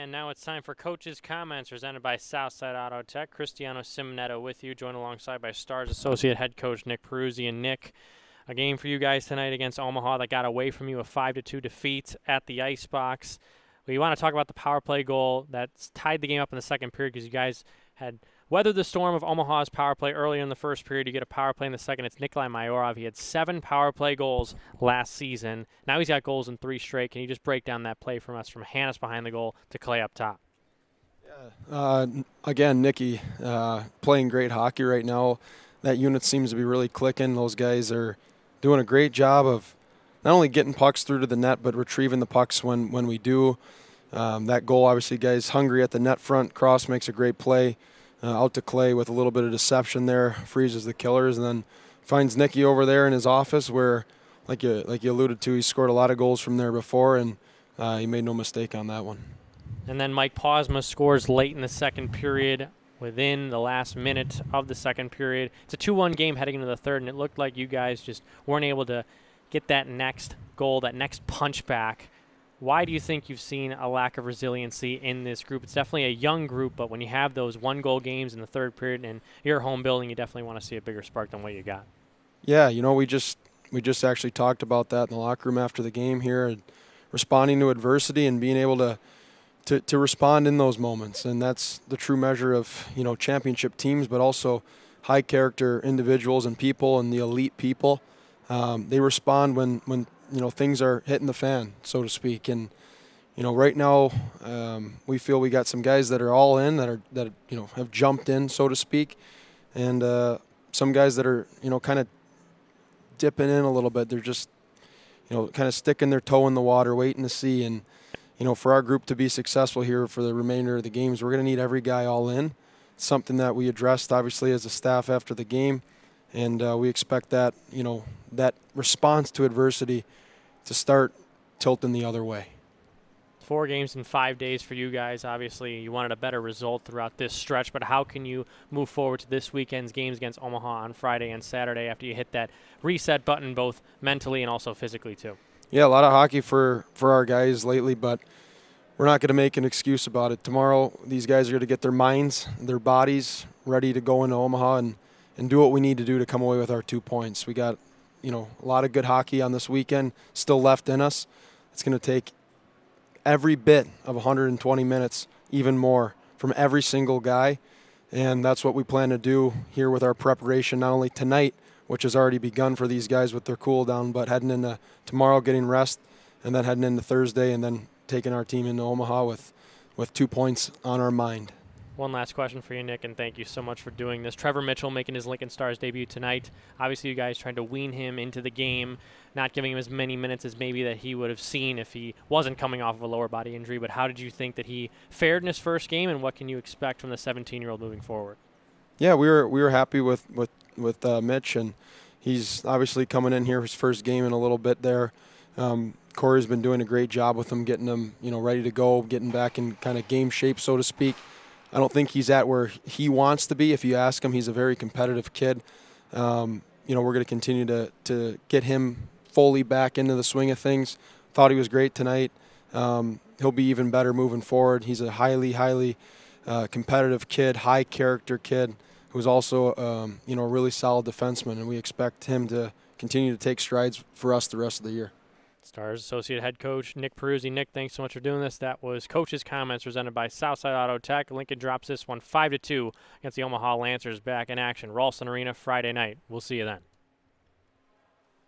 And now it's time for Coach's Comments, presented by Southside Auto Tech. Cristiano Simonetto with you, joined alongside by Stars Associate Head Coach Nick Peruzzi. And Nick, a game for you guys tonight against Omaha that got away from you, a 5-2 defeat at the Icebox. We want to talk about the power play goal that's tied the game up in the second period because you guys had weathered the storm of Omaha's power play earlier in the first period. You get a power play in the second. It's Nikolai Mayorov. He had 7 power play goals last season. Now he's got goals in 3 straight. Can you just break down that play from us from Hannes behind the goal to Clay up top? Yeah. Again, Nicky playing great hockey right now. That unit seems to be really clicking. Those guys are doing a great job of not only getting pucks through to the net, but retrieving the pucks when we do. That goal, obviously, guys hungry at the net front. Cross makes a great play. Out to Clay with a little bit of deception there, freezes the killers, and then finds Nicky over there in his office where, like you alluded to, he scored a lot of goals from there before, and he made no mistake on that one. And then Mike Posma scores late in the second period, within the last minute of the second period. It's a 2-1 game heading into the third, and it looked like you guys just weren't able to get that next goal, that next punch back. Why do you think you've seen a lack of resiliency in this group? It's definitely a young group, but when you have those 1-goal games in the third period and you're home building, you definitely want to see a bigger spark than what you got. Yeah, we just actually talked about that in the locker room after the game here, and responding to adversity and being able to respond in those moments. And that's the true measure of, championship teams, but also high character individuals and people and the elite people. They respond when things are hitting the fan, so to speak. And, right now we feel we got some guys that are all in, that have jumped in, so to speak. And some guys that are, kind of dipping in a little bit. They're just, kind of sticking their toe in the water, waiting to see. And, for our group to be successful here for the remainder of the games, we're going to need every guy all in. It's something that we addressed, obviously, as a staff after the game. And we expect that, that response to adversity to start tilting the other way. 4 games in 5 days for you guys. Obviously, you wanted a better result throughout this stretch, but how can you move forward to this weekend's games against Omaha on Friday and Saturday after you hit that reset button both mentally and also physically too? Yeah, a lot of hockey for our guys lately, but we're not going to make an excuse about it. Tomorrow, these guys are going to get their minds, their bodies ready to go into Omaha and do what we need to do to come away with our 2 points. We got, a lot of good hockey on this weekend still left in us. It's going to take every bit of 120 minutes, even more, from every single guy. And that's what we plan to do here with our preparation, not only tonight, which has already begun for these guys with their cool down, but heading into tomorrow, getting rest, and then heading into Thursday, and then taking our team into Omaha with 2 points on our mind. One last question for you, Nick, and thank you so much for doing this. Trevor Mitchell making his Lincoln Stars debut tonight. Obviously, you guys tried to wean him into the game, not giving him as many minutes as maybe that he would have seen if he wasn't coming off of a lower body injury. But how did you think that he fared in his first game, and what can you expect from the 17-year-old moving forward? Yeah, we were happy with Mitch, and he's obviously coming in here his first game in a little bit there. Corey's been doing a great job with him, getting him ready to go, getting back in kind of game shape, so to speak. I don't think he's at where he wants to be. If you ask him, he's a very competitive kid. We're going to continue to get him fully back into the swing of things. Thought he was great tonight. He'll be even better moving forward. He's a highly competitive kid, high character kid who's also a really solid defenseman, and we expect him to continue to take strides for us the rest of the year. Stars Associate Head Coach Nick Peruzzi. Nick, thanks so much for doing this. That was Coach's Comments presented by Southside Auto Tech. Lincoln drops this one 5-2 against the Omaha Lancers, back in action. Ralston Arena Friday night. We'll see you then.